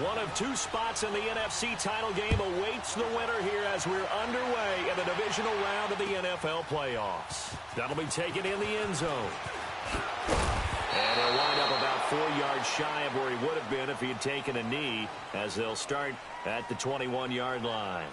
One of two spots in the NFC title game awaits the winner here as we're underway in the divisional round of the NFL playoffs. That'll be taken in the end zone. And he'll wind up about 4 yards shy of where he would have been if he had taken a knee, as they'll start at the 21-yard line.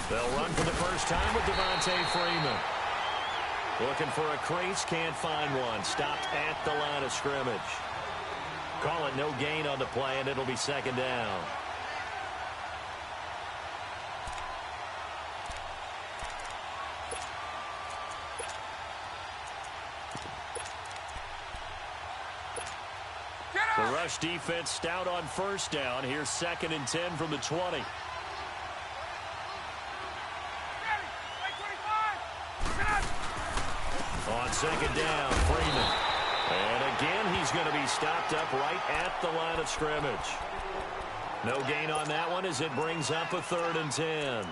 They'll run for the first time with Devontae Freeman. Looking for a crease, can't find one. Stopped at the line of scrimmage. Call it no gain on the play, and it'll be second down. The rush defense stout on first down. Here's 2nd and 10 from the 20. On second down, Freeman. And again, he's going to be stopped up right at the line of scrimmage. No gain on that one as it brings up a 3rd and 10.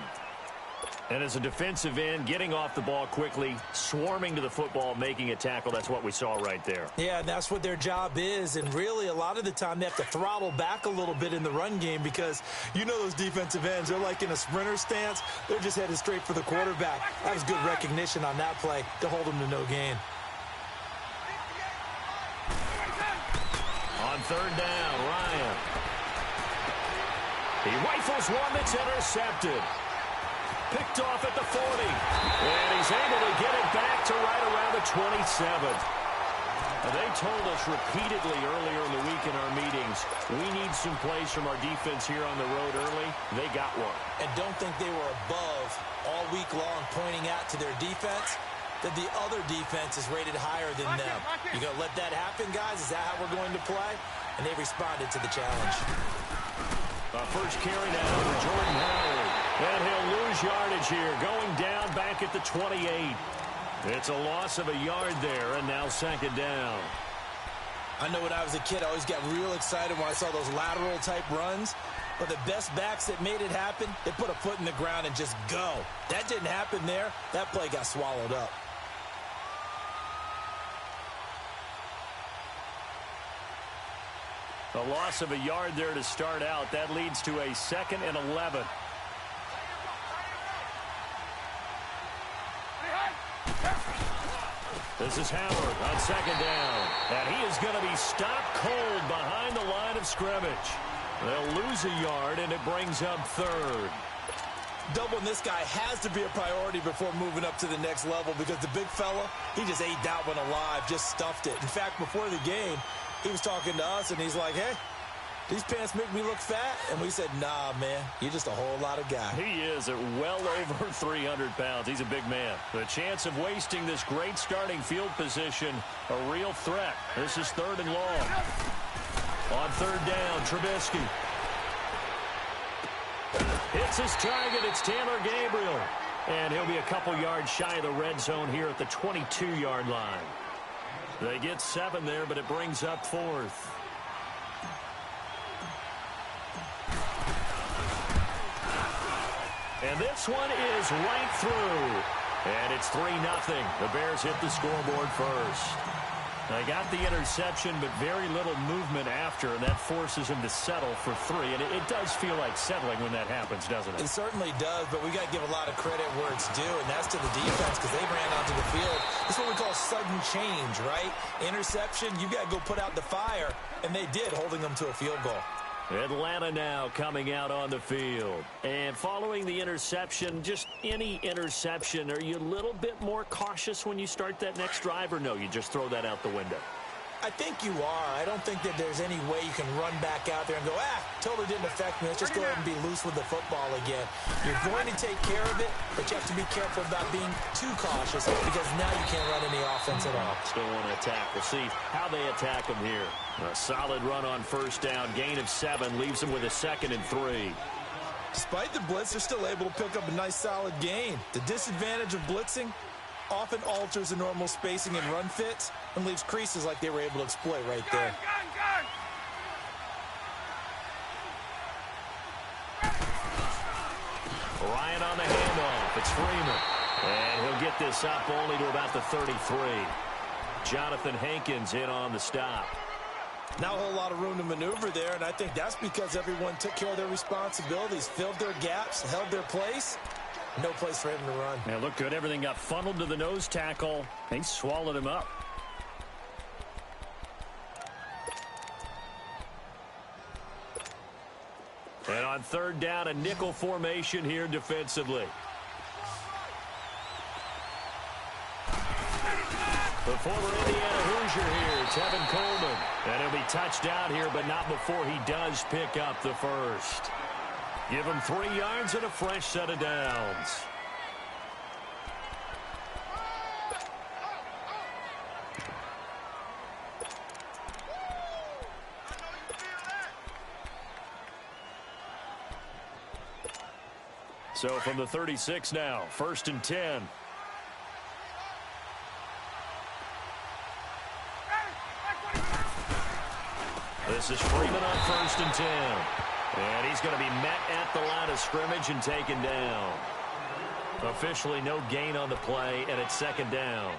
And as a defensive end, getting off the ball quickly, swarming to the football, making a tackle, that's what we saw right there. Yeah, and that's what their job is. And really, a lot of the time, they have to throttle back a little bit in the run game because you know those defensive ends, they're like in a sprinter stance. They're just headed straight for the quarterback. That was good recognition on that play to hold them to no gain. On 3rd down, Ryan. He rifles one that's intercepted. Picked off at the 40. And he's able to get it back to right around the 27. They told us repeatedly earlier in the week in our meetings, we need some plays from our defense here on the road early. They got one. And don't think they were above all week long pointing out to their defense that the other defense is rated higher than them. You going to let that happen, guys? Is that how we're going to play? And they responded to the challenge. First carry now for Jordan Howard. And he'll lose yardage here, going down back at the 28. It's a loss of a yard there, and now 2nd down. I know when I was a kid, I always got real excited when I saw those lateral-type runs. But the best backs that made it happen, they put a foot in the ground and just go. That didn't happen there. That play got swallowed up. A loss of a yard there to start out. That leads to a 2nd and 11. This is Howard on 2nd down. And he is going to be stopped cold behind the line of scrimmage. They'll lose a yard, and it brings up 3rd. Doubling this guy has to be a priority before moving up to the next level because the big fella, he just ate that one alive, just stuffed it. In fact, before the game, he was talking to us, and he's like, hey, these pants make me look fat. And we said, nah, man, you're just a whole lot of guy. He is at well over 300 pounds. He's a big man. The chance of wasting this great starting field position, a real threat. This is 3rd and long. On 3rd down, Trubisky. Hits his target. It's Taylor Gabriel. And he'll be a couple yards shy of the red zone here at the 22-yard line. They get 7 there, but it brings up 4th. And this one is right through. And it's 3-0. The Bears hit the scoreboard first. They got the interception, but very little movement after, and that forces him to settle for 3. And it does feel like settling when that happens, doesn't it? It certainly does, but we got to give a lot of credit where it's due, and that's to the defense because they ran onto the field. This is what we call sudden change, right? Interception, you got to go put out the fire, and they did, holding them to a field goal. Atlanta now coming out on the field. And following the interception, just any interception, are you a little bit more cautious when you start that next drive, or no, you just throw that out the window? I think you are. I don't think that there's any way you can run back out there and go, totally didn't affect me. Let's just go ahead and be loose with the football again. You're going to take care of it, but you have to be careful about being too cautious because now you can't run any offense at all. Still want to attack. We'll see how they attack them here. A solid run on first down. Gain of 7 leaves them with a 2nd and 3. Despite the blitz, they're still able to pick up a nice solid gain. The disadvantage of blitzing, often alters the normal spacing and run fits and leaves creases like they were able to exploit right there. Ryan on the handoff. It's Freeman. And he'll get this up only to about the 33. Jonathan Hankins in on the stop. Not a whole lot of room to maneuver there, and I think that's because everyone took care of their responsibilities, filled their gaps, held their place. No place for him to run. Yeah, looked good. Everything got funneled to the nose tackle. They swallowed him up. And on third down, a nickel formation here defensively. The former Indiana Hoosier here, Tevin Coleman. And he'll be touched out here, but not before he does pick up the first. Give him 3 yards and a fresh set of downs. So from the 36 now, 1st and 10. This is Freeman on 1st and 10. And he's going to be met at the line of scrimmage and taken down. Officially no gain on the play, and it's 2nd down.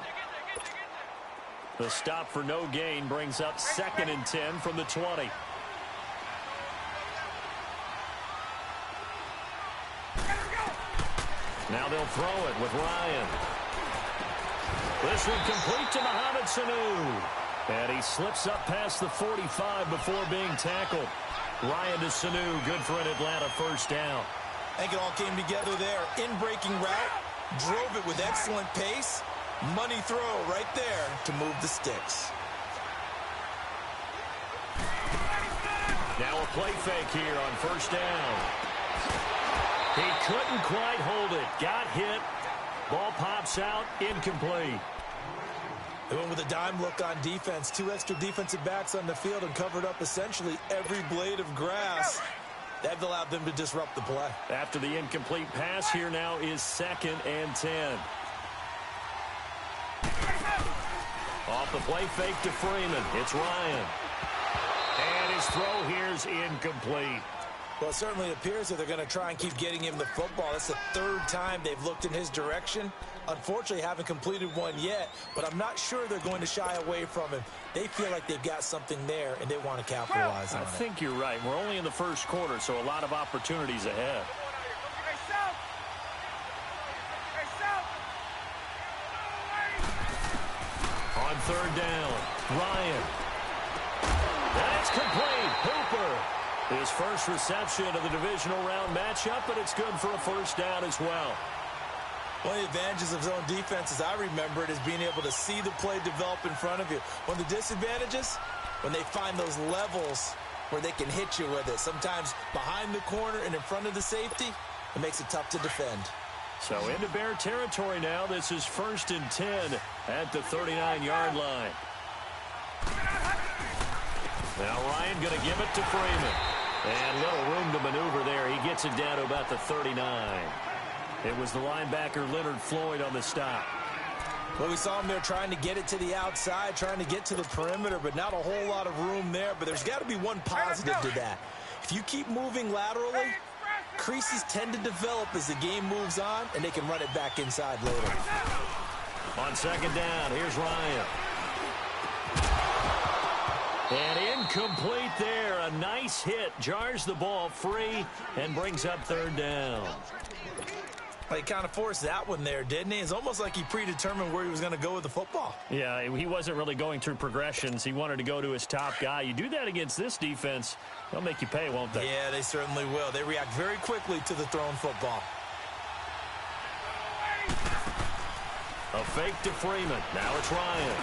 The stop for no gain brings up 2nd and 10 from the 20. Now they'll throw it with Ryan. This one complete to Mohamed Sanu. And he slips up past the 45 before being tackled. Ryan to Sanu, good for an Atlanta 1st down. I think it all came together there. In-breaking route, drove it with excellent pace. Money throw right there to move the sticks. Now a play fake here on 1st down. He couldn't quite hold it. Got hit. Ball pops out. Incomplete. They went with a dime look on defense. 2 extra defensive backs on the field and covered up essentially every blade of grass. That allowed them to disrupt the play. After the incomplete pass, here now is 2nd and 10. Off the play fake to Freeman. It's Ryan. And his throw here's incomplete. Well, it certainly appears that they're going to try and keep getting him the football. That's the 3rd time they've looked in his direction. Unfortunately, haven't completed one yet, but I'm not sure they're going to shy away from him. They feel like they've got something there, and they want to capitalize on it. I think you're right. We're only in the 1st quarter, so a lot of opportunities ahead. On 3rd down, Ryan. And it's complete. Hooper. His first reception of the divisional round matchup, but it's good for a 1st down as well. One of the advantages of zone defense, as I remember it, is being able to see the play develop in front of you. One of the disadvantages, when they find those levels where they can hit you with it. Sometimes behind the corner and in front of the safety, it makes it tough to defend. So into Bear territory now. This is 1st and 10 at the 39-yard line. Now Ryan going to give it to Freeman. And little room to maneuver there. He gets it down to about the 39. It was the linebacker Leonard Floyd on the stop. Well, we saw him there trying to get it to the outside, trying to get to the perimeter, but not a whole lot of room there. But there's got to be one positive to that. If you keep moving laterally, creases tend to develop as the game moves on, and they can run it back inside later. On 2nd down, here's Ryan. And incomplete there. A nice hit. Jars the ball free and brings up 3rd down. He kind of forced that one there, didn't he? It's almost like he predetermined where he was going to go with the football. Yeah, he wasn't really going through progressions. He wanted to go to his top guy. You do that against this defense, they'll make you pay, won't they? Yeah, they certainly will. They react very quickly to the thrown football. A fake to Freeman. Now it's Ryan.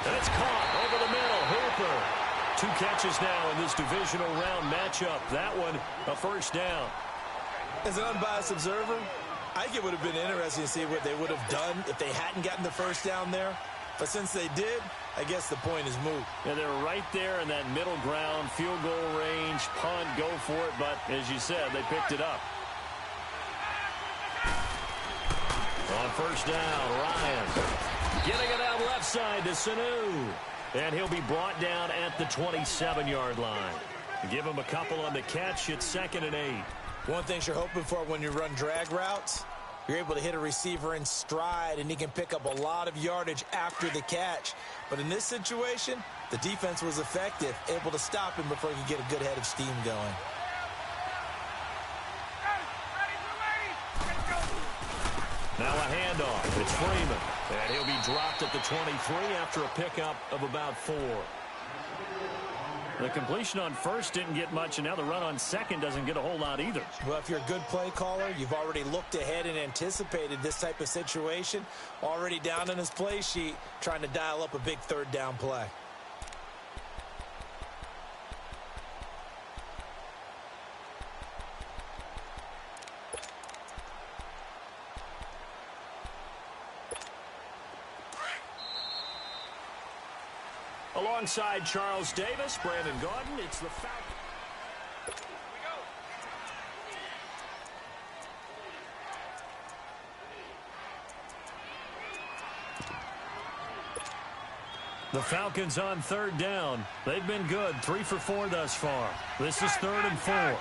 And it's caught over the middle. Hooper. 2 catches now in this divisional round matchup. That one, a 1st down. As an unbiased observer, I think it would have been interesting to see what they would have done if they hadn't gotten the 1st down there. But since they did, I guess the point is moot. Yeah, they're right there in that middle ground, field goal range, punt, go for it. But as you said, they picked it up. On 1st down, Ryan. side to Sanu. And he'll be brought down at the 27-yard line. Give him a couple on the catch. It's 2nd and 8. One thing you're hoping for when you run drag routes, you're able to hit a receiver in stride, and he can pick up a lot of yardage after the catch. But in this situation, the defense was effective, able to stop him before he could get a good head of steam going. Now a handoff. It's Freeman. And he'll be dropped at the 23 after a pickup of about 4. The completion on first didn't get much, and now the run on second doesn't get a whole lot either. Well, if you're a good play caller, you've already looked ahead and anticipated this type of situation. Already down in his play sheet, trying to dial up a big 3rd down play. Alongside Charles Davis, Brandon Gaudin, it's the Falcons. The Falcons on 3rd down. They've been good, 3 for 4 thus far. This is 3rd and 4.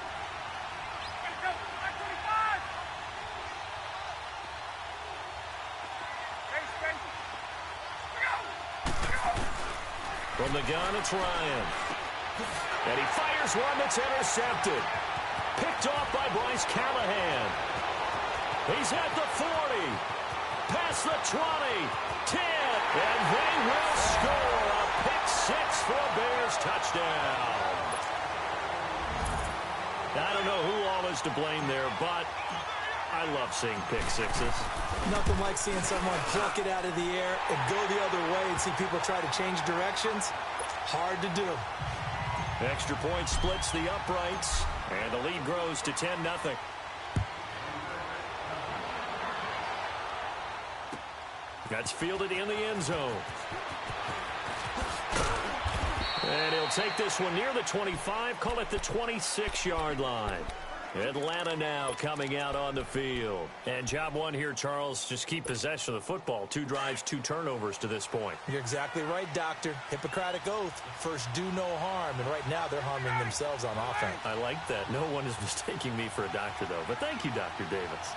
From the gun, it's Ryan. And he fires one that's intercepted. Picked off by Bryce Callahan. He's at the 40. Past the 20. 10. And they will score a pick 6 for a Bears touchdown. I don't know who all is to blame there, but I love seeing pick 6s. Nothing like seeing someone pluck it out of the air and go the other way and see people try to change directions. Hard to do. Extra point splits the uprights, and the lead grows to 10-0. That's fielded in the end zone. And he'll take this one near the 25, call it the 26-yard line. Atlanta now coming out on the field. And job one here, Charles, just keep possession of the football. 2 drives, 2 turnovers to this point. You're exactly right, Doctor. Hippocratic oath. First, do no harm. And right now, they're harming themselves on offense. I like that. No one is mistaking me for a doctor, though. But thank you, Dr. Davis.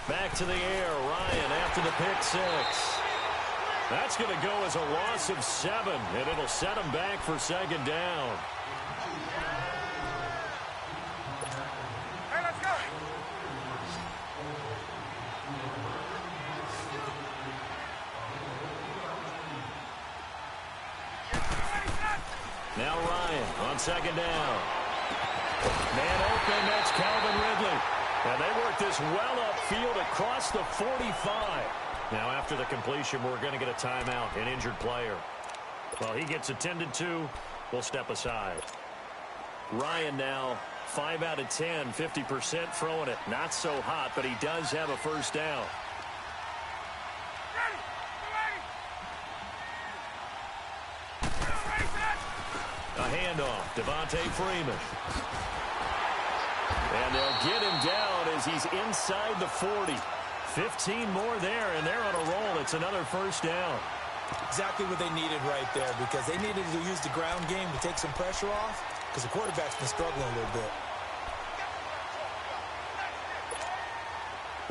Back to the air, Ryan after the pick 6. That's going to go as a loss of 7, and it'll set him back for 2nd down. Hey, let's go. Now Ryan on 2nd down. Man open, that's Calvin Ridley. And they work this well upfield across the 45. Now after the completion, we're going to get a timeout, an injured player. Well, he gets attended to. We'll step aside. Ryan now 5 out of 10, 50% throwing it. Not so hot, but he does have a 1st down. A handoff, Devontae Freeman. And they'll get him down as he's inside the 40. 15 more there, and they're on a roll. It's another 1st down. Exactly what they needed right there, because they needed to use the ground game to take some pressure off, because the quarterback's been struggling a little bit.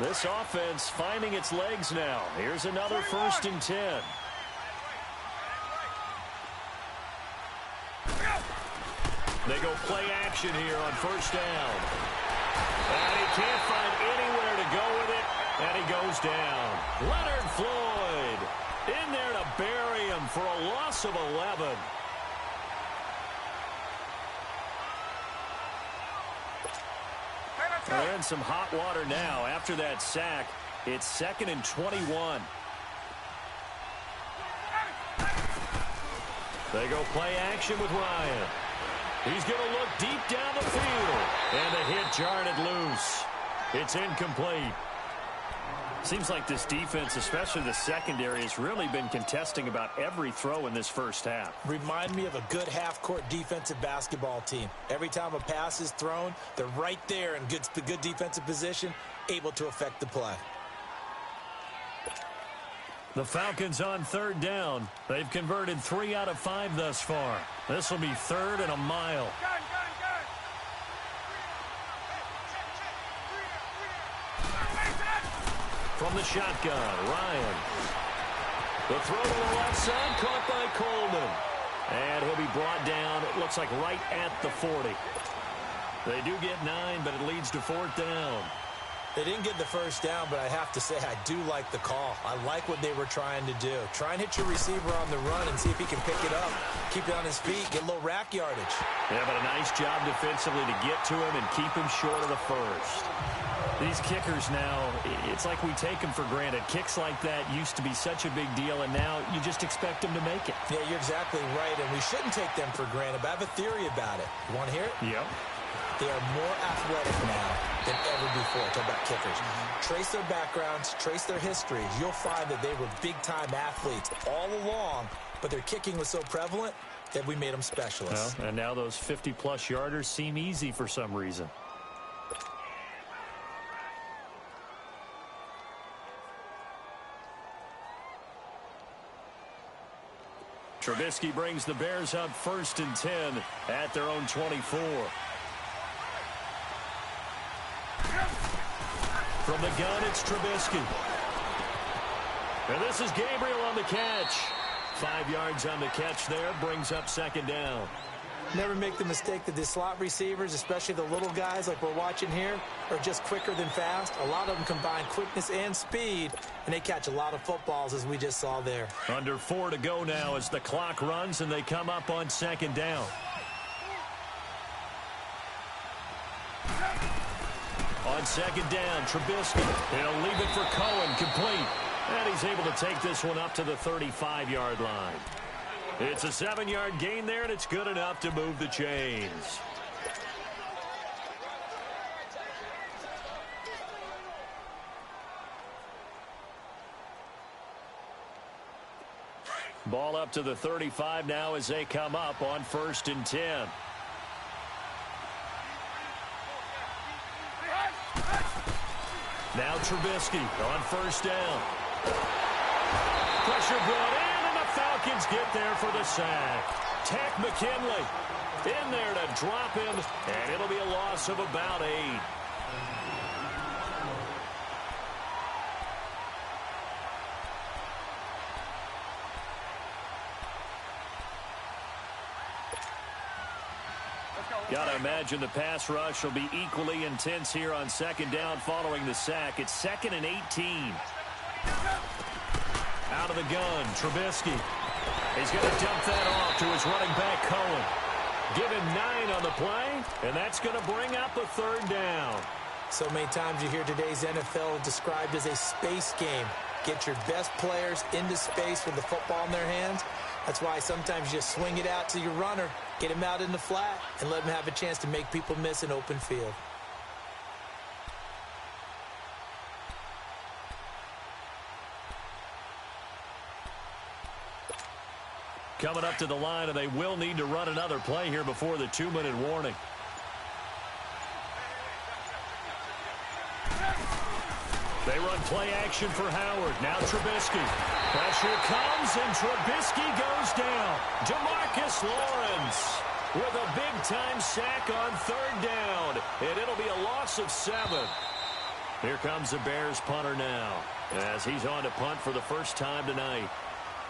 This offense finding its legs now. Here's another 1st and 10. They go play action here on 1st down. And he can't find anywhere to go with it, and he goes down. Leonard Floyd in there to bury him for a loss of 11. They're in some hot water now after that sack. It's 2nd and 21. They go play action with Ryan. He's going to look deep down the field. And the hit jarred it loose. It's incomplete. Seems like this defense, especially the secondary, has really been contesting about every throw in this first half. Remind me of a good half-court defensive basketball team. Every time a pass is thrown, they're right there in good defensive position, able to affect the play. The Falcons on third down. They've converted 3 out of 5 thus far. This will be 3rd and a mile. From the shotgun, Ryan. The throw to the left side, caught by Coleman. And he'll be brought down, it looks like right at the 40. They do get 9, but it leads to 4th down. They didn't get the first down, but I have to say I do like the call. I like what they were trying to do. Try and hit your receiver on the run and see if he can pick it up. Keep it on his feet, get a little rack yardage. Yeah, but a nice job defensively to get to him and keep him short of the first. These kickers now, it's like we take them for granted. Kicks like that used to be such a big deal, and now you just expect them to make it. Yeah, you're exactly right, and we shouldn't take them for granted, but I have a theory about it. You want to hear it? Yep. They are more athletic now than ever before. Talk about kickers. Trace their backgrounds, trace their histories. You'll find that they were big-time athletes all along, but their kicking was so prevalent that we made them specialists. Well, and now those 50-plus yarders seem easy for some reason. Trubisky brings the Bears up 1st and 10 at their own 24. From the gun, it's Trubisky. And this is Gabriel on the catch. 5 yards on the catch there, brings up 2nd down. Never make the mistake that the slot receivers, especially the little guys like we're watching here, are just quicker than fast. A lot of them combine quickness and speed, and they catch a lot of footballs, as we just saw there. Under 4 to go now as the clock runs, and they come up on 2nd down. On 2nd down, Trubisky. He'll leave it for Cohen, complete. And he's able to take this one up to the 35-yard line. It's a 7-yard gain there, and it's good enough to move the chains. Ball up to the 35 now as they come up on 1st and 10. Now Trubisky on 1st down. Pressure brought in, and the Falcons get there for the sack. Tack McKinley in there to drop him, and it'll be a loss of about 8. Gotta imagine the pass rush will be equally intense here on 2nd down following the sack. It's 2nd and 18. Out of the gun, Trubisky. He's going to dump that off to his running back, Cohen. Give him 9 on the play, and that's going to bring up a 3rd down. So many times you hear today's NFL described as a space game. Get your best players into space with the football in their hands. That's why sometimes you just swing it out to your runner, get him out in the flat, and let him have a chance to make people miss an open field. Coming up to the line, and they will need to run another play here before the 2-minute warning. They run play action for Howard. Now Trubisky. Pressure comes, and Trubisky goes down. DeMarcus Lawrence with a big-time sack on 3rd down, and it'll be a loss of 7. Here comes the Bears punter now, as he's on to punt for the first time tonight.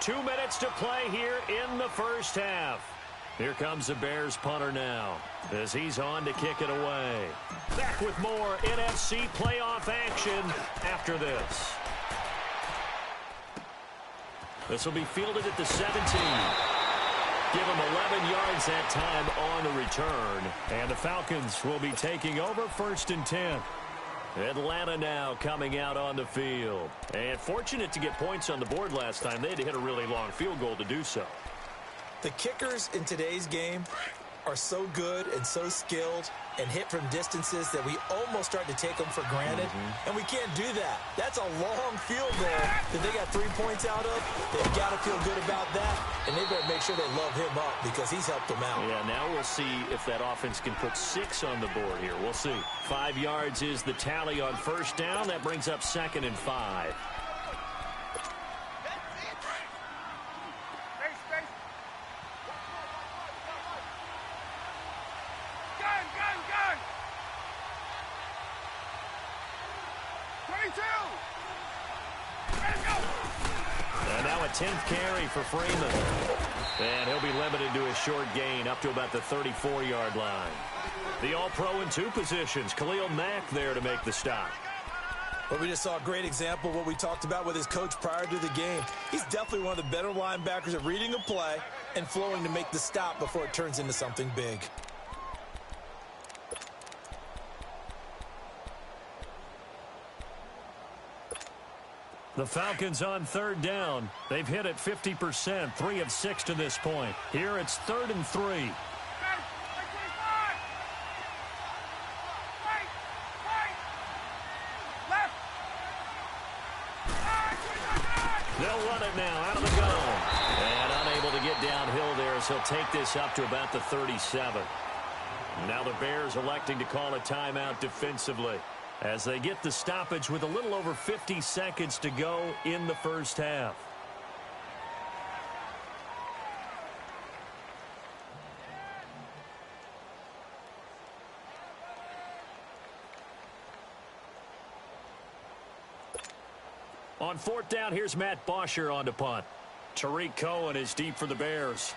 2 minutes to play here in the first half. Here comes the Bears punter now, as he's on to kick it away. Back with more NFC playoff action after this. This will be fielded at the 17. Give him 11 yards that time on the return. And the Falcons will be taking over 1st and 10. Atlanta now coming out on the field. And fortunate to get points on the board last time. They had to hit a really long field goal to do so. The kickers in today's game are so good and so skilled, and hit from distances that we almost start to take them for granted. And we can't do that. That's a long field goal that they got 3 points out of. They've got to feel good about that, and they better make sure they love him up because he's helped them out. Yeah, now we'll see if that offense can put 6 on the board here. We'll see. 5 yards is the tally on first down. That brings up 2nd and 5. And now a 10th carry for Freeman. And he'll be limited to a short gain up to about the 34-yard line. The All-Pro in 2 positions. Khalil Mack there to make the stop. Well, we just saw a great example of what we talked about with his coach prior to the game. He's definitely one of the better linebackers at reading a play and flowing to make the stop before it turns into something big. The Falcons on 3rd down. They've hit it 50%, 3 of 6 to this point. Here it's 3rd and 3. They'll run it now out of the gun. And unable to get downhill there as he'll take this up to about the 37. Now the Bears electing to call a timeout defensively as they get the stoppage with a little over 50 seconds to go in the first half. On 4th down, here's Matt Bosher on to punt. Tariq Cohen is deep for the Bears.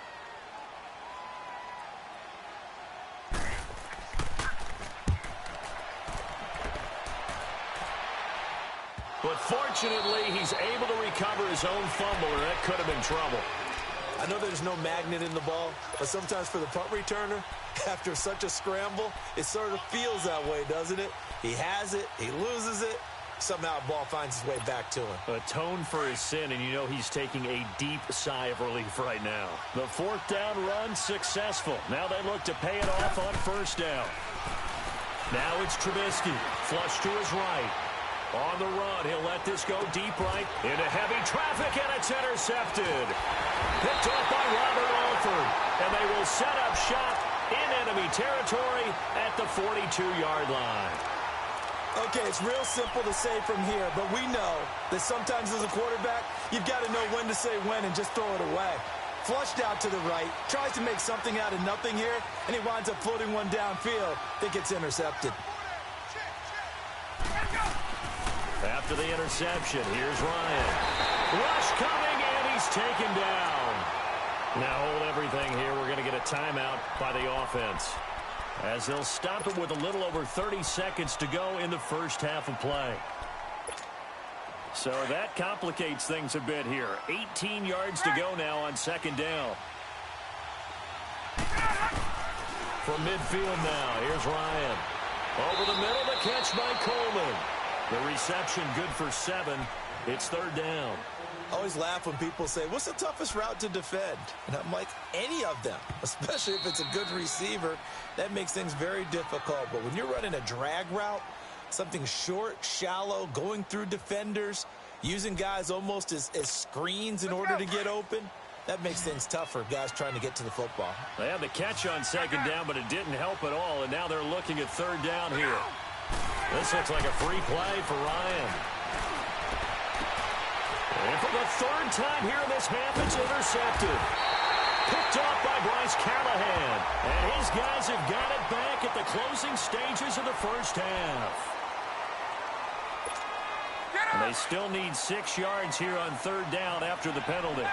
But fortunately, he's able to recover his own fumble, or that could have been trouble. I know there's no magnet in the ball, but sometimes for the punt returner, after such a scramble, it sort of feels that way, doesn't it? He has it, he loses it, somehow the ball finds its way back to him. Atone for his sin, and you know he's taking a deep sigh of relief right now. The 4th down run successful. Now they look to pay it off on 1st down. Now it's Trubisky, flush to his right. On the run, he'll let this go deep right into heavy traffic, and it's intercepted. Picked off by Robert Alford, and they will set up shop in enemy territory at the 42-yard line. Okay, it's real simple to say from here, but we know that sometimes as a quarterback, you've got to know when to say when and just throw it away. Flushed out to the right, tries to make something out of nothing here, and he winds up floating one downfield that gets intercepted. After the interception, here's Ryan. Rush coming, and he's taken down. Now hold everything here. We're going to get a timeout by the offense, as they'll stop it with a little over 30 seconds to go in the first half of play. So that complicates things a bit here. 18 yards to go now on 2nd down. From midfield now, here's Ryan. Over the middle, the catch by Coleman. The reception good for 7. It's 3rd down. I always laugh when people say, what's the toughest route to defend? And I'm like, any of them, especially if it's a good receiver. That makes things very difficult. But when you're running a drag route, something short, shallow, going through defenders, using guys almost as screens in order to get open, that makes things tough for guys trying to get to the football. They had the catch on 2nd down, but it didn't help at all. And now they're looking at 3rd down here. This looks like a free play for Ryan. And for the 3rd time here in this half, it's intercepted. Picked off by Bryce Callahan. And his guys have got it back at the closing stages of the first half. And they still need 6 yards here on 3rd down after the penalty.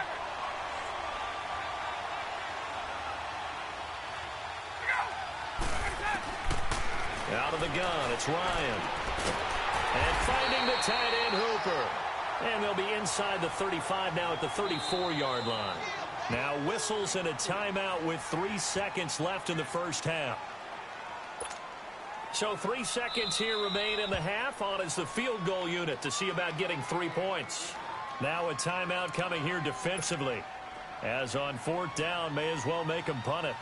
Out of the gun, it's Ryan. And finding the tight end Hooper. And they'll be inside the 35 now at the 34-yard line. Now whistles and a timeout with 3 seconds left in the first half. So 3 seconds here remain in the half. On is the field goal unit to see about getting 3 points. Now a timeout coming here defensively. As on 4th down, may as well make them punt it.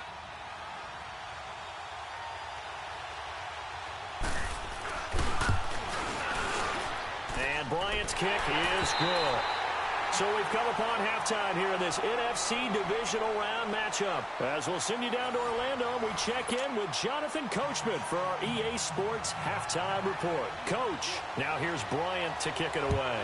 Bryant's kick is good. So we've come upon halftime here in this NFC Divisional Round matchup. As we'll send you down to Orlando, we check in with Jonathan Coachman for our EA Sports Halftime Report. Coach, now here's Bryant to kick it away.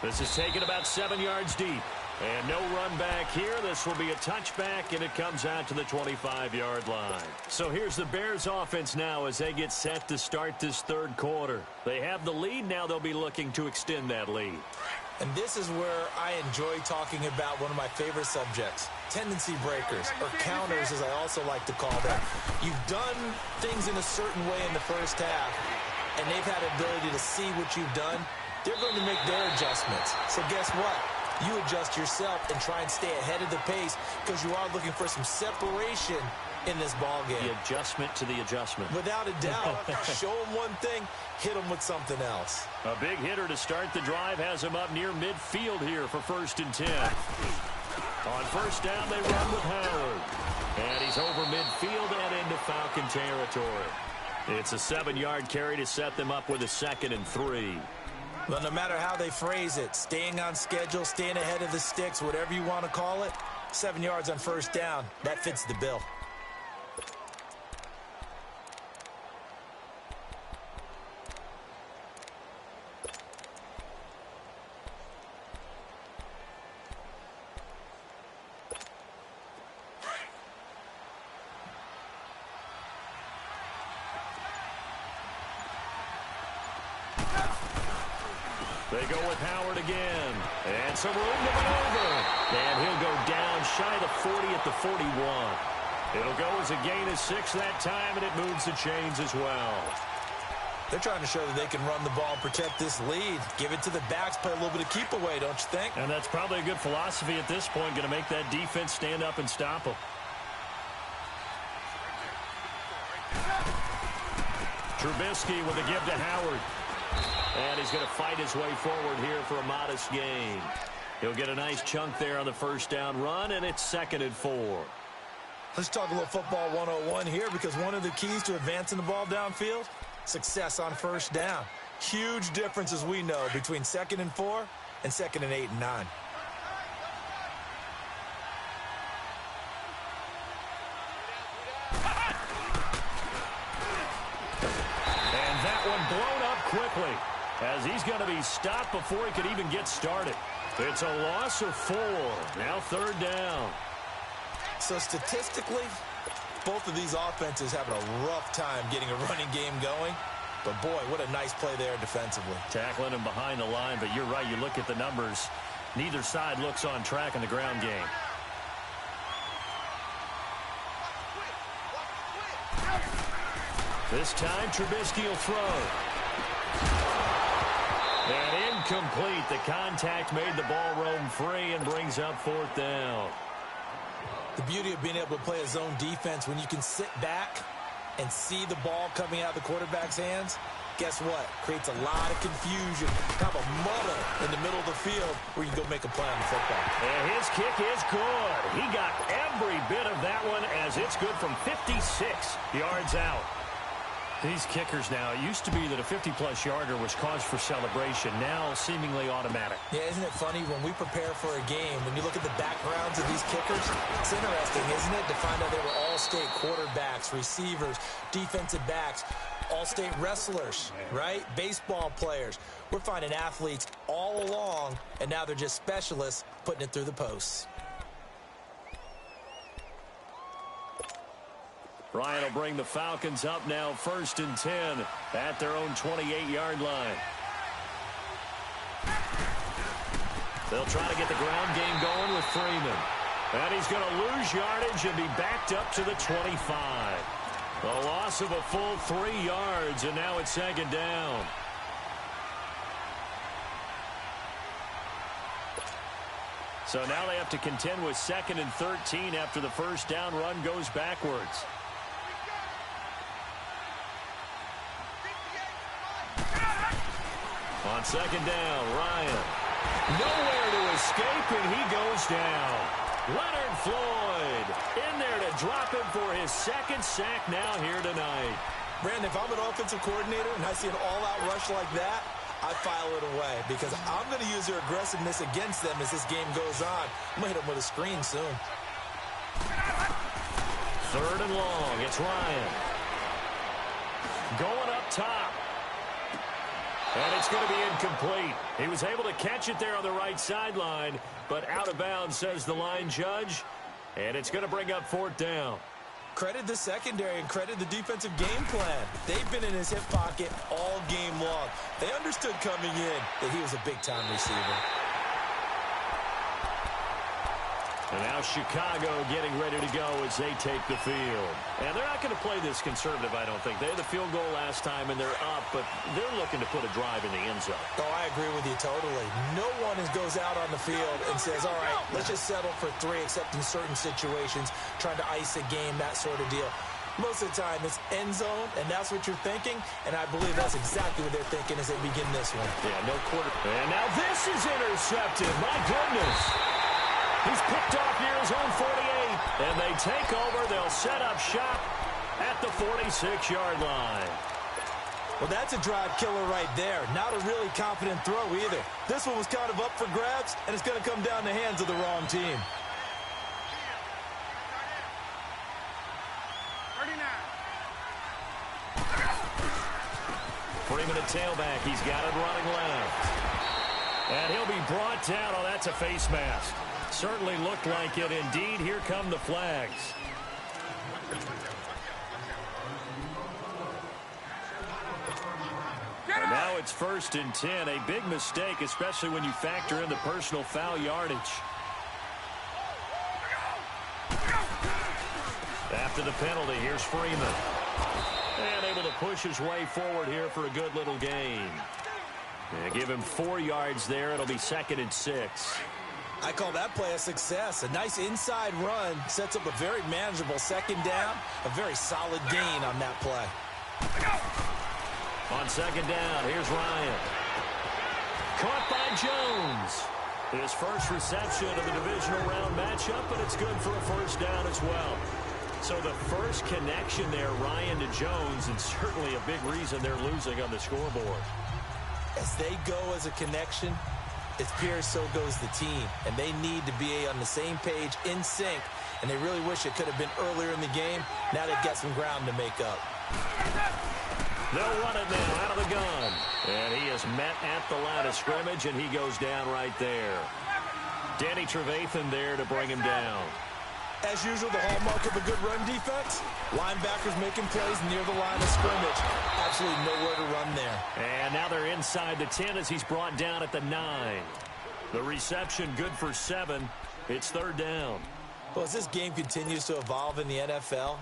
This is taken about 7 yards deep. And no run back here. This will be a touchback, and it comes out to the 25-yard line. So here's the Bears offense now as they get set to start this third quarter. They have the lead. Now they'll be looking to extend that lead. And this is where I enjoy talking about one of my favorite subjects, tendency breakers, or counters as I also like to call them. You've done things in a certain way in the first half, and they've had the ability to see what you've done. They're going to make their adjustments. So guess what? You adjust yourself and try and stay ahead of the pace because you are looking for some separation in this ball game. The adjustment to the adjustment. Without a doubt. Show them one thing, hit them with something else. A big hitter to start the drive has him up near midfield here for 1st and 10. On first down, they run with Howard. And he's over midfield and into Falcon territory. It's a 7-yard carry to set them up with a 2nd and 3. Well, no matter how they phrase it, staying on schedule, staying ahead of the sticks, whatever you want to call it, 7 yards on first down, that fits the bill. They go with Howard again. And some room to maneuver. And he'll go down shy of the 40 at the 41. It'll go as a gain of 6 that time, and it moves the chains as well. They're trying to show that they can run the ball and protect this lead. Give it to the backs, play a little bit of keep away, don't you think? And that's probably a good philosophy at this point, going to make that defense stand up and stop them. Trubisky with a give to Howard. And he's going to fight his way forward here for a modest gain. He'll get a nice chunk there on the first down run, and it's 2nd and 4. Let's talk a little football 101 here, because one of the keys to advancing the ball downfield, success on first down. Huge difference, as we know, between 2nd and 4 and 2nd and 8 and 9. And that one blown up quickly, as he's going to be stopped before he could even get started. It's a loss of 4. Now 3rd down. So statistically, both of these offenses having a rough time getting a running game going. But, boy, what a nice play there defensively. Tackling him behind the line, but you're right. You look at the numbers. Neither side looks on track in the ground game. This time, Trubisky will throw. And incomplete. The contact made the ball roam free and brings up 4th down. The beauty of being able to play a zone defense when you can sit back and see the ball coming out of the quarterback's hands, guess what? Creates a lot of confusion, kind of a muddle in the middle of the field where you can go make a play on the football. And his kick is good. He got every bit of that one as it's good from 56 yards out. These kickers now, it used to be that a 50-plus yarder was cause for celebration, now seemingly automatic. Yeah, isn't it funny when we prepare for a game, when you look at the backgrounds of these kickers, it's interesting, isn't it, to find out they were all-state quarterbacks, receivers, defensive backs, all-state wrestlers, right? Baseball players. We're finding athletes all along, and now they're just specialists putting it through the posts. Ryan will bring the Falcons up now 1st and 10 at their own 28-yard line. They'll try to get the ground game going with Freeman. And he's going to lose yardage and be backed up to the 25. A loss of a full 3 yards, and now it's 2nd down. So now they have to contend with 2nd and 13 after the first down run goes backwards. On 2nd down, Ryan. Nowhere to escape, and he goes down. Leonard Floyd in there to drop him for his 2nd sack now here tonight. Brandon, if I'm an offensive coordinator and I see an all-out rush like that, I file it away because I'm going to use their aggressiveness against them as this game goes on. I'm going to hit them with a screen soon. 3rd and long. It's Ryan. Going up top. And it's going to be incomplete. He was able to catch it there on the right sideline, but out of bounds, says the line judge. And it's going to bring up 4th down. Credit the secondary and credit the defensive game plan. They've been in his hip pocket all game long. They understood coming in that he was a big-time receiver. And now Chicago getting ready to go as they take the field. And they're not going to play this conservative, I don't think. They had the field goal last time, and they're up, but they're looking to put a drive in the end zone. Oh, I agree with you totally. No one goes out on the field and says, all right, let's just settle for 3, except in certain situations, trying to ice a game, that sort of deal. Most of the time, it's end zone, and that's what you're thinking, and I believe that's exactly what they're thinking as they begin this one. Yeah, no quarter. And now this is intercepted. My goodness. He's picked off near his own 48, and they take over. They'll set up shop at the 46-yard line. Well, that's a drive killer right there. Not a really confident throw either. This one was kind of up for grabs, and it's going to come down the hands of the wrong team. 39. Freeman at tailback. He's got it running left. And he'll be brought down. Oh, that's a face mask. Certainly looked like it. Indeed, here come the flags. And now it's 1st and 10. A big mistake, especially when you factor in the personal foul yardage. After the penalty, here's Freeman. And able to push his way forward here for a good little gain. And give him 4 yards there. It'll be 2nd and 6. I call that play a success. A nice inside run sets up a very manageable 2nd down. A very solid gain on that play. On 2nd down, here's Ryan. Caught by Jones. His first reception of the divisional round matchup, but it's good for a 1st down as well. So the first connection there, Ryan to Jones, and certainly a big reason they're losing on the scoreboard. As they go as a connection, it's Pierce, so goes the team. And they need to be on the same page, in sync. And they really wish it could have been earlier in the game. Now they've got some ground to make up. They'll run it now out of the gun. And he is met at the line of scrimmage, and he goes down right there. Danny Trevathan there to bring him down. As usual, the hallmark of a good run defense, linebackers making plays near the line of scrimmage. Absolutely nowhere to run there. And now they're inside the 10 as he's brought down at the 9. The reception good for 7. It's 3rd down. Well, as this game continues to evolve in the NFL,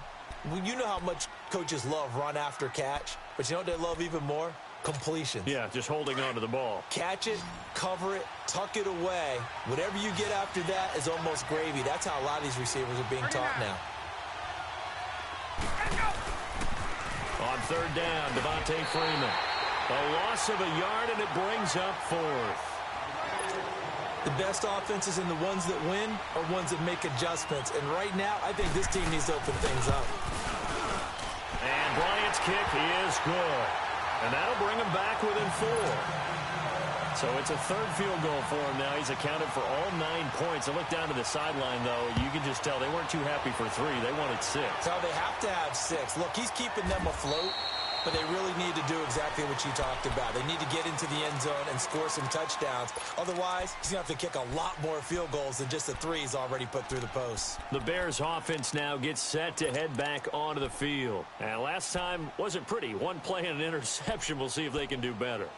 you know how much coaches love run after catch, but you know what they love even more? Completions. Yeah, just holding on to the ball. Catch it, cover it, tuck it away. Whatever you get after that is almost gravy. That's how a lot of these receivers are being taught now. On 3rd down, Devontae Freeman. A loss of a yard, and it brings up 4th. The best offenses and the ones that win are ones that make adjustments. And right now, I think this team needs to open things up. And Bryant's kick is good. And that'll bring him back within 4. So it's a 3rd field goal for him now. He's accounted for all 9 points. I look down to the sideline, though. You can just tell they weren't too happy for 3. They wanted 6. So they have to have 6. Look, he's keeping them afloat, but they really need to do exactly what you talked about. They need to get into the end zone and score some touchdowns. Otherwise, he's going to have to kick a lot more field goals than just the 3 he's already put through the posts. The Bears offense now gets set to head back onto the field. And last time wasn't pretty. One play and an interception. We'll see if they can do better.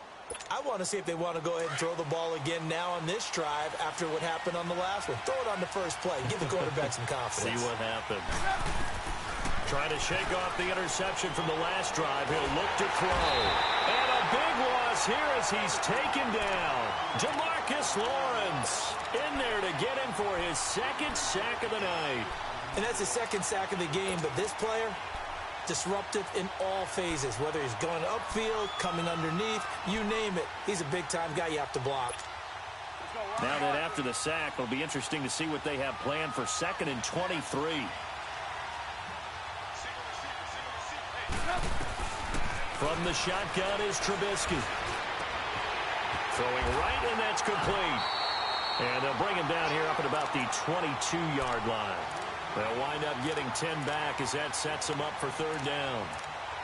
I want to see if they want to go ahead and throw the ball again now on this drive after what happened on the last one. Throw it on the first play. Give the quarterback some confidence. See what happens. Trying to shake off the interception from the last drive. He'll look to throw. And a big loss here as he's taken down. Jamarcus Lawrence in there to get him for his 2nd sack of the night. And that's his 2nd sack of the game, but this player, disruptive in all phases, whether he's going upfield, coming underneath, you name it. He's a big-time guy you have to block. Now that after the sack, it'll be interesting to see what they have planned for 2nd and 23. From the shotgun is Trubisky. Throwing right, and that's complete. And they'll bring him down here up at about the 22-yard line. They'll wind up getting 10 back as that sets them up for third down.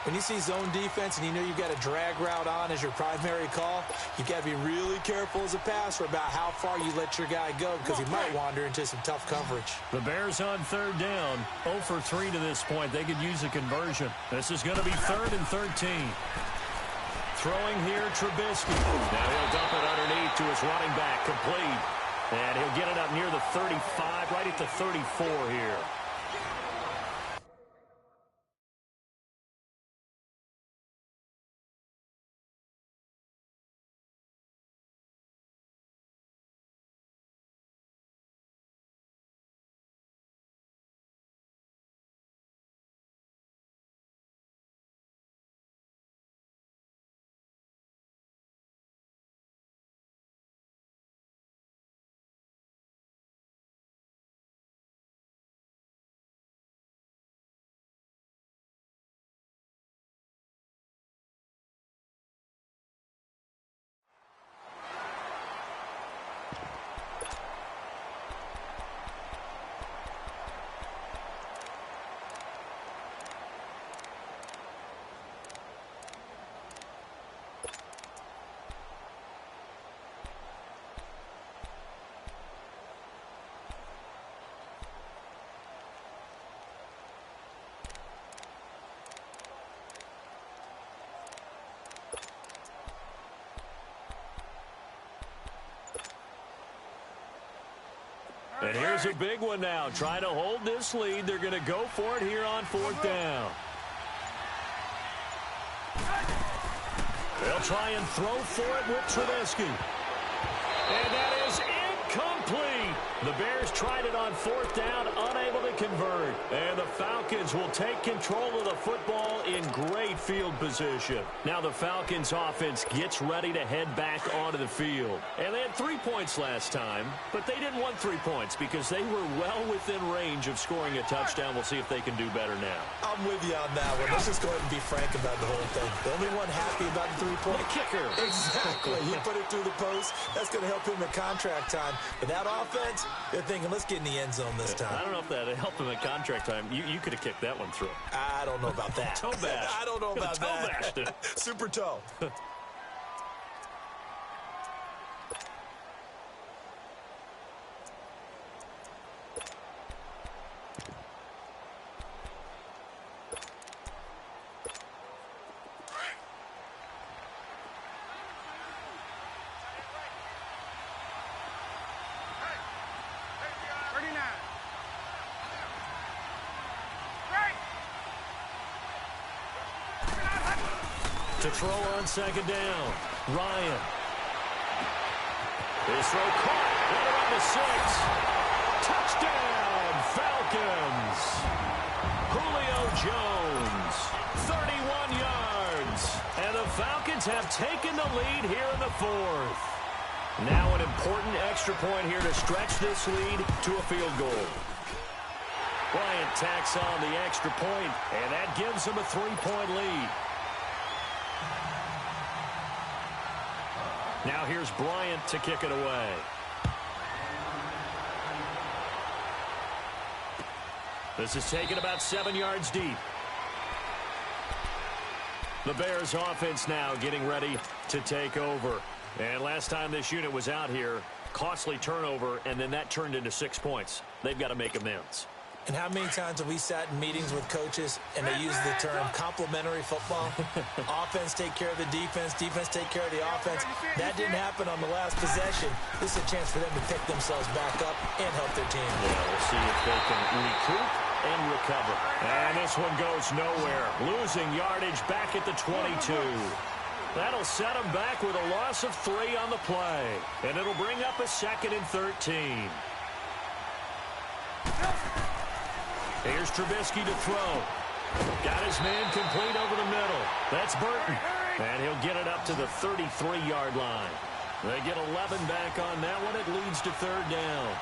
When you see zone defense and you know you've got a drag route on as your primary call, you've got to be really careful as a passer about how far you let your guy go because he might wander into some tough coverage. The Bears on third down, 0 for 3 to this point. They could use a conversion. This is going to be 3rd and 13. Throwing here, Trubisky. Now he'll dump it underneath to his running back, complete. And he'll get it up near the 35, right at the 34 here. And here's a big one now. Trying to hold this lead. They're going to go for it here on 4th down. They'll try and throw for it with Trubisky. And that is incomplete. The Bears tried it on 4th down, unable to convert. And the Falcons will take control of the football in great field position. Now the Falcons offense gets ready to head back onto the field. And they had 3 points last time, but they didn't want 3 points because they were well within range of scoring a touchdown. We'll see if they can do better now. I'm with you on that one. Let's just go ahead and be frank about the whole thing. The only one happy about the 3-point kicker. Exactly. He put it through the post. That's going to help him at contract time. But that offense, they're thinking, let's get in the end zone this time. I don't know if that helped him at contract time. You could have kicked that one through. I don't know about that. Toe bash. I don't know about that. Toe bashed it. Super toe. To throw on 2nd down, Ryan. His throw caught, right around the 6. Touchdown, Falcons. Julio Jones, 31 yards. And the Falcons have taken the lead here in the 4th. Now an important extra point here to stretch this lead to a field goal. Bryant tacks on the extra point, and that gives them a 3-point lead. Now here's Bryant to kick it away. This is taken about 7 yards deep. The Bears offense now getting ready to take over. And last time this unit was out here, costly turnover, and then that turned into 6 points. They've got to make amends. And how many times have we sat in meetings with coaches and they use the term complementary football? Offense take care of the defense, defense take care of the offense. That didn't happen on the last possession. This is a chance for them to pick themselves back up and help their team. Yeah, we'll see if they can recoup and recover. And this one goes nowhere. Losing yardage back at the 22. That'll set them back with a loss of 3 on the play. And it'll bring up a 2nd and 13. Here's Trubisky to throw. Got his man complete over the middle. That's Burton. And he'll get it up to the 33-yard line. They get 11 back on that one. It leads to 3rd down.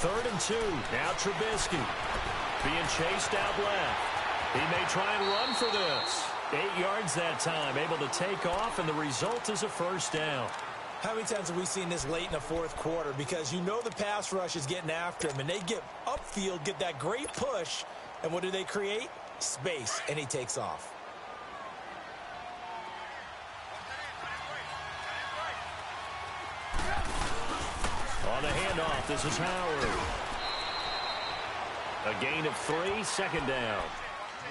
3rd and 2. Now Trubisky being chased out left. He may try and run for this. 8 yards that time, able to take off, and the result is a first down. How many times have we seen this late in the fourth quarter? Because you know the pass rush is getting after him, and they get upfield, get that great push, and what do they create? Space, and he takes off. On the handoff, this is Howard. A gain of 3, 2nd down.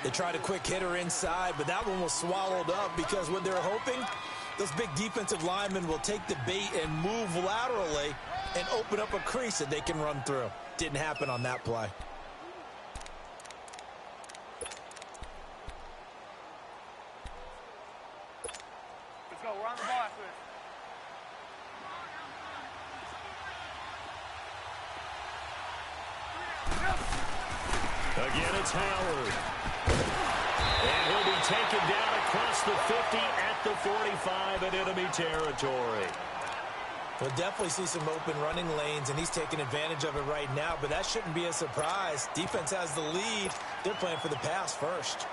They tried a quick hitter inside, but that one was swallowed up because what they're hoping, those big defensive linemen will take the bait and move laterally and open up a crease that they can run through. Didn't happen on that play. Let's go. We're on the ball after this. Again, it's Howard. And he'll be taken down across the 50 at the 45 in enemy territory. We'll definitely see some open running lanes, and he's taking advantage of it right now, but that shouldn't be a surprise. Defense has the lead. They're playing for the pass first.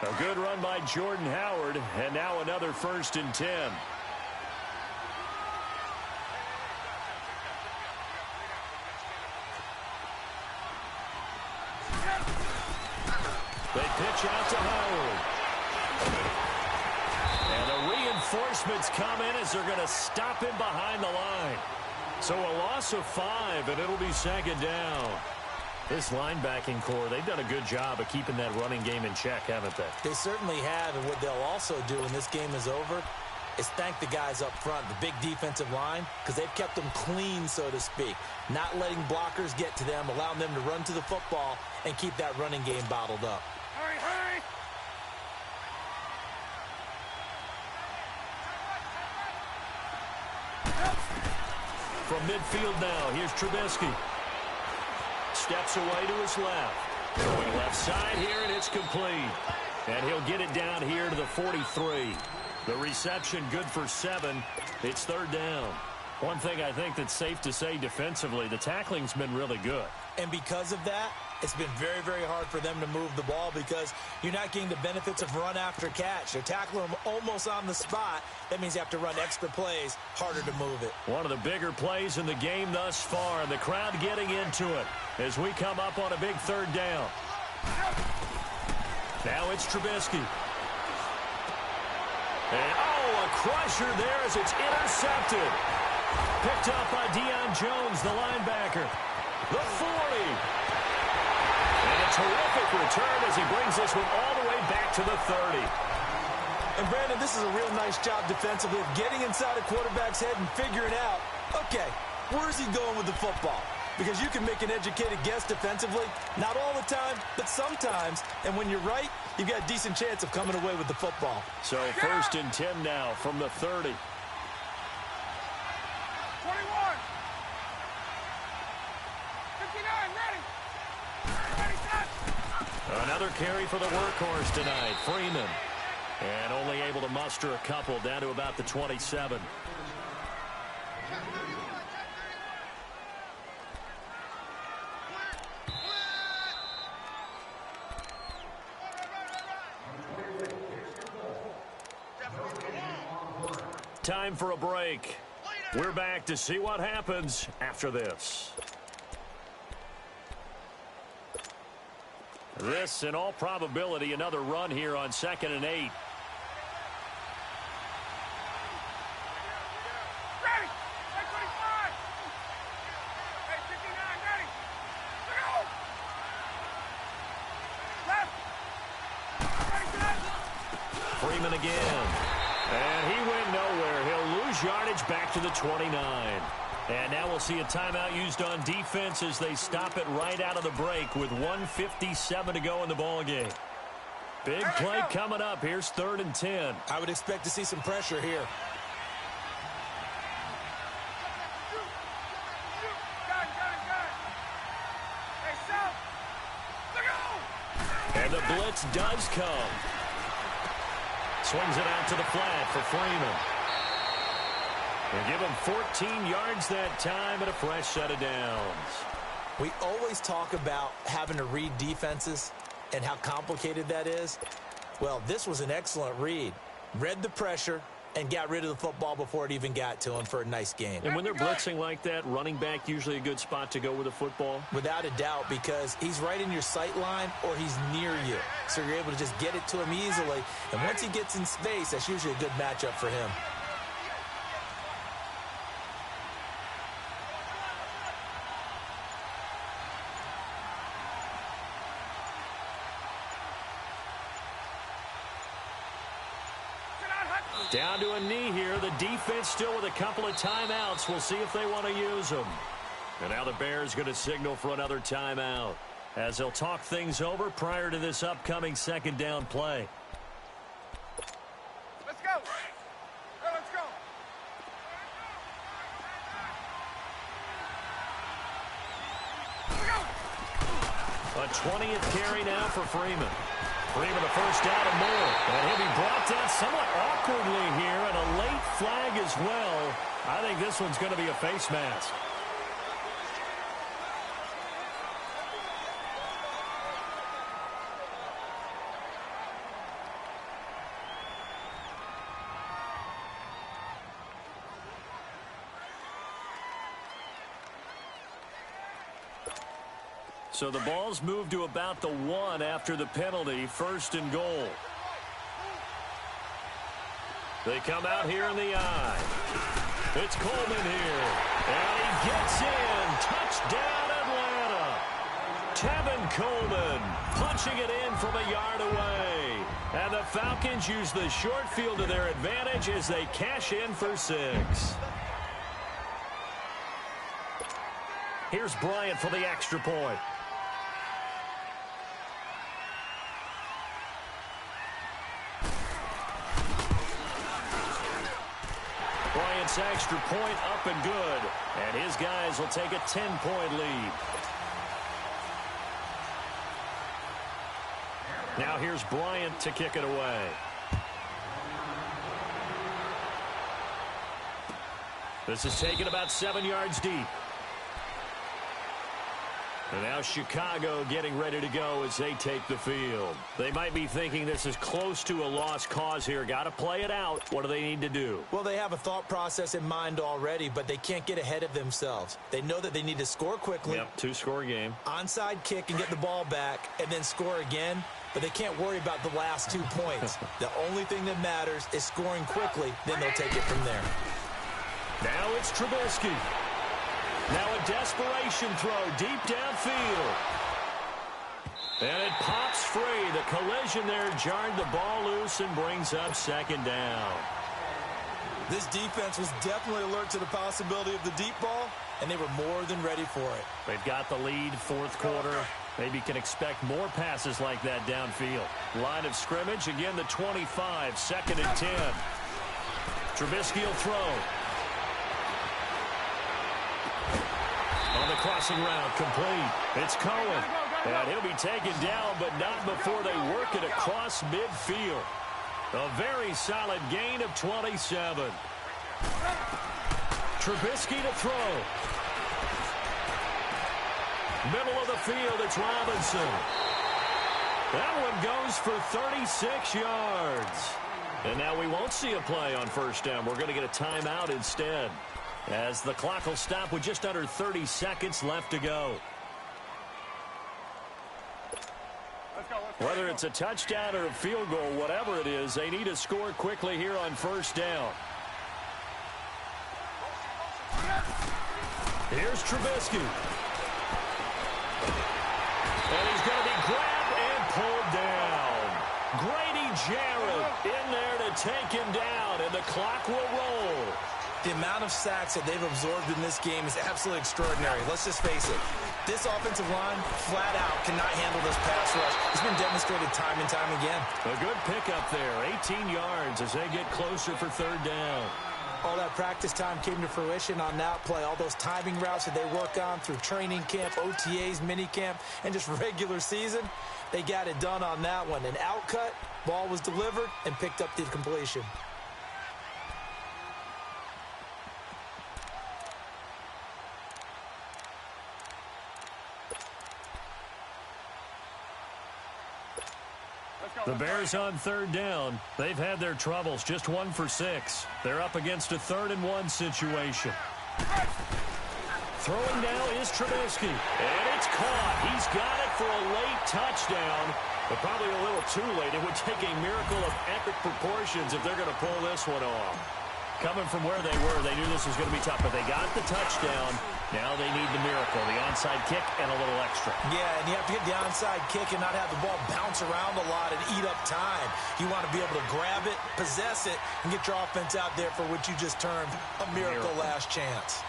A good run by Jordan Howard, and now another 1st and 10. They pitch out to Howard. And the reinforcements come in as they're going to stop him behind the line. So a loss of 5, and it'll be 2nd down. This linebacking core, they've done a good job of keeping that running game in check, haven't they? They certainly have, and what they'll also do when this game is over is thank the guys up front, the big defensive line, because they've kept them clean, so to speak. Not letting blockers get to them, allowing them to run to the football and keep that running game bottled up. Hurry, hurry! From midfield now, here's Trubisky. Steps away to his left. Going left side here, and it's complete. And he'll get it down here to the 43. The reception good for 7. It's 3rd down. One thing I think that's safe to say defensively, the tackling's been really good. And because of that, it's been very, very hard for them to move the ball because you're not getting the benefits of run after catch. They're tackling them almost on the spot. That means you have to run extra plays, harder to move it. One of the bigger plays in the game thus far, and the crowd getting into it as we come up on a big 3rd down. Now it's Trubisky. And, a crusher there as it's intercepted. Picked up by Deion Jones, the linebacker. The 40. And a terrific return as he brings this one all the way back to the 30. And, Brandon, this is a real nice job defensively of getting inside a quarterback's head and figuring out, okay, where's he going with the football? Because you can make an educated guess defensively, not all the time, but sometimes. And when you're right, you've got a decent chance of coming away with the football. So 1st and 10 now from the 30. 21. Another carry for the workhorse tonight, Freeman. And only able to muster a couple down to about the 27. Time for a break. We're back to see what happens after this. This, in all probability, another run here on 2nd and 8. Ready! Hey, 25! Hey, 59, ready! Go! Left! Freeman again. And he went nowhere. He'll lose yardage back to the 29. And now we'll see a timeout used on defense as they stop it right out of the break with 1:57 to go in the ballgame. Big play coming up. Here's 3rd and 10. I would expect to see some pressure here. And the blitz does come. Swings it out to the flat for Freeman. They give him 14 yards that time and a fresh set of downs. We always talk about having to read defenses and how complicated that is. Well, this was an excellent read. Read the pressure and got rid of the football before it even got to him for a nice gain. And when they're blitzing like that, running back usually a good spot to go with the football? Without a doubt, because he's right in your sight line or he's near you. So you're able to just get it to him easily. And once he gets in space, that's usually a good matchup for him. Down to a knee here. The defense still with a couple of timeouts. We'll see if they want to use them. And now the Bears going to signal for another timeout as they'll talk things over prior to this upcoming second down play. Let's go. Hey, let's go. A 20th carry now for Freeman. Freeman the first down and more. And he'll be brought down somewhat awkwardly here, and a late flag as well. I think this one's going to be a face mask. So the ball's moved to about the 1 after the penalty, 1st and goal. They come out here in the I. It's Coleman here. And he gets in. Touchdown, Atlanta. Tevin Coleman punching it in from a yard away. And the Falcons use the short field to their advantage as they cash in for 6. Here's Bryant for the extra point. Bryant's extra point up and good. And his guys will take a 10-point lead. Now here's Bryant to kick it away. This is taken about 7 yards deep. And now Chicago getting ready to go as they take the field. They might be thinking this is close to a lost cause here. Got to play it out. What do they need to do? Well, they have a thought process in mind already, but they can't get ahead of themselves. They know that they need to score quickly. Yep, 2-score game. Onside kick and get the ball back and then score again. But they can't worry about the last 2 points. The only thing that matters is scoring quickly. Then they'll take it from there. Now it's Trubisky. Now a desperation throw deep downfield. And it pops free. The collision there jarred the ball loose and brings up 2nd down. This defense was definitely alert to the possibility of the deep ball, and they were more than ready for it. They've got the lead, 4th quarter. Maybe can expect more passes like that downfield. Line of scrimmage, again the 25, 2nd and 10. Trubisky will throw. On the crossing route, complete. It's Cohen. And he'll be taken down, but not before they work it across midfield. A very solid gain of 27. Trubisky to throw. Middle of the field, it's Robinson. That one goes for 36 yards. And now we won't see a play on 1st down. We're going to get a timeout instead, as the clock will stop with just under 30 seconds left to go. Whether it's a touchdown or a field goal, whatever it is, they need to score quickly here on 1st down. Here's Trubisky. And he's going to be grabbed and pulled down. Grady Jarrett in there to take him down, and the clock will roll. The amount of sacks that they've absorbed in this game is absolutely extraordinary. Let's just face it. This offensive line, flat out, cannot handle this pass rush. It's been demonstrated time and time again. A good pickup there, 18 yards as they get closer for 3rd down. All that practice time came to fruition on that play. All those timing routes that they work on through training camp, OTAs, minicamp, and just regular season, they got it done on that one. An outcut, ball was delivered, and picked up the completion. The Bears on third down. They've had their troubles, just 1 for 6. They're up against a 3rd-and-1 situation. Throwing now is Trubisky. And it's caught. He's got it for a late touchdown, but probably a little too late. It would take a miracle of epic proportions if they're going to pull this one off. Coming from where they were, they knew this was going to be tough, but they got the touchdown. Now they need the miracle, the onside kick and a little extra. Yeah, and you have to get the onside kick and not have the ball bounce around a lot and eat up time. You want to be able to grab it, possess it, and get your offense out there for what you just termed a miracle last chance.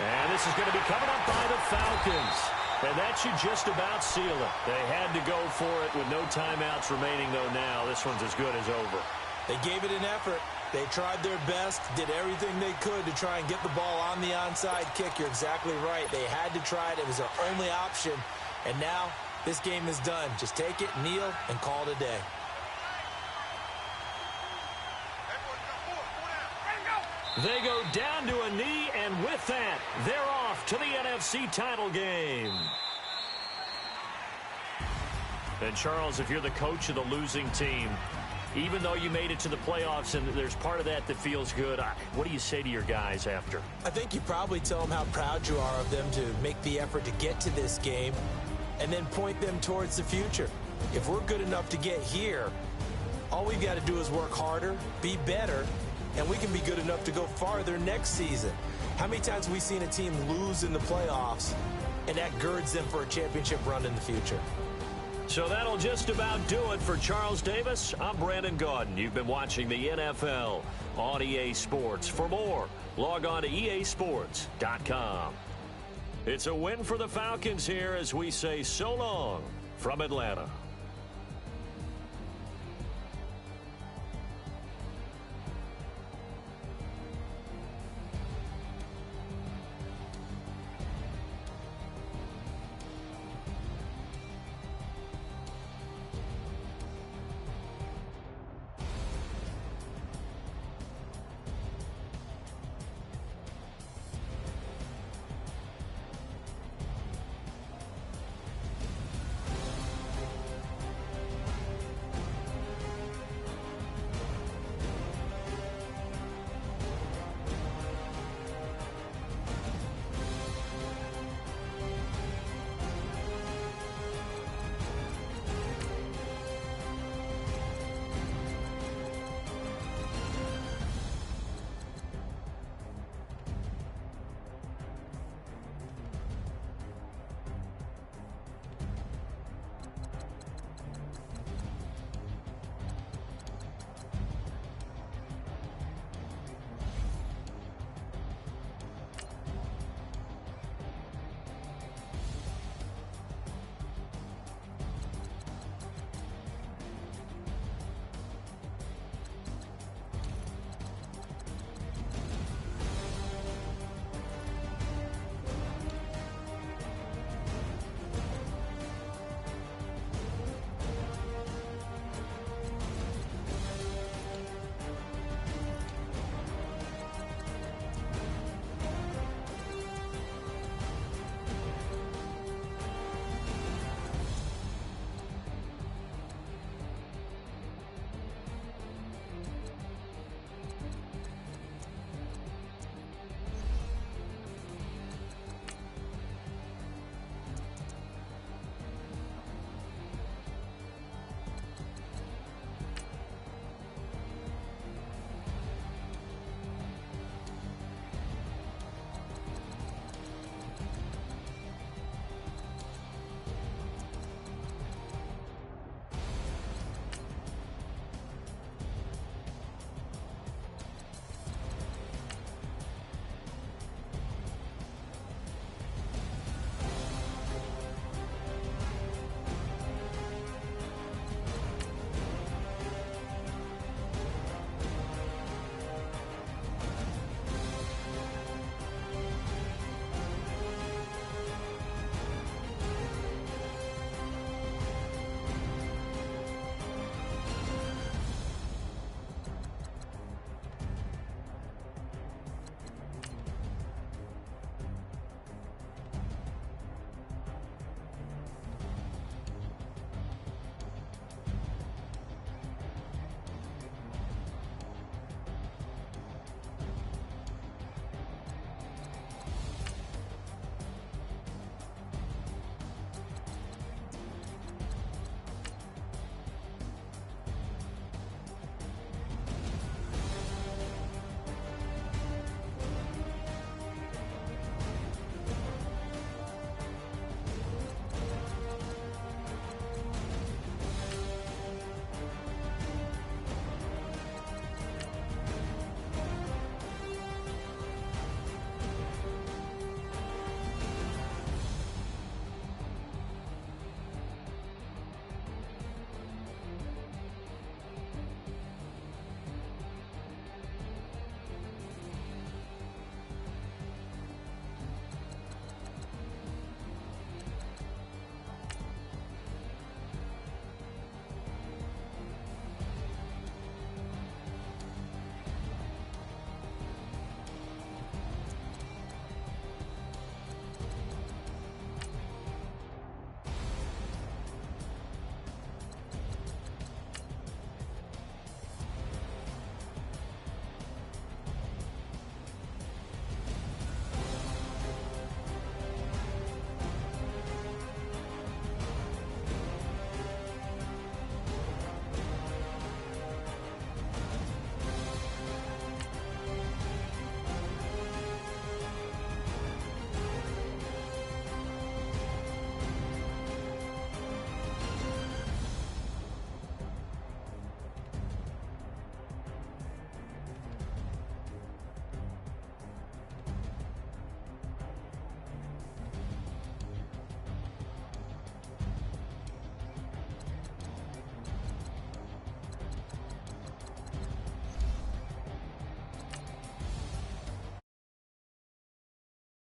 And this is going to be coming up by the Falcons. And that should just about seal it. They had to go for it with no timeouts remaining, though now. This one's as good as over. They gave it an effort. They tried their best, did everything they could to try and get the ball on the onside kick. You're exactly right. They had to try it. It was their only option. And now this game is done. Just take it, kneel, and call it a day. They go down to a knee, and with that, they're off to the NFC title game. And, Charles, if you're the coach of the losing team, even though you made it to the playoffs and there's part of that feels good, what do you say to your guys after? I think you probably tell them how proud you are of them to make the effort to get to this game and then point them towards the future. If we're good enough to get here, all we've got to do is work harder, be better, and we can be good enough to go farther next season. How many times have we seen a team lose in the playoffs, and that girds them for a championship run in the future? So that'll just about do it for Charles Davis. I'm Brandon Gaudin. You've been watching the NFL on EA Sports. For more, log on to easports.com. It's a win for the Falcons here as we say so long from Atlanta.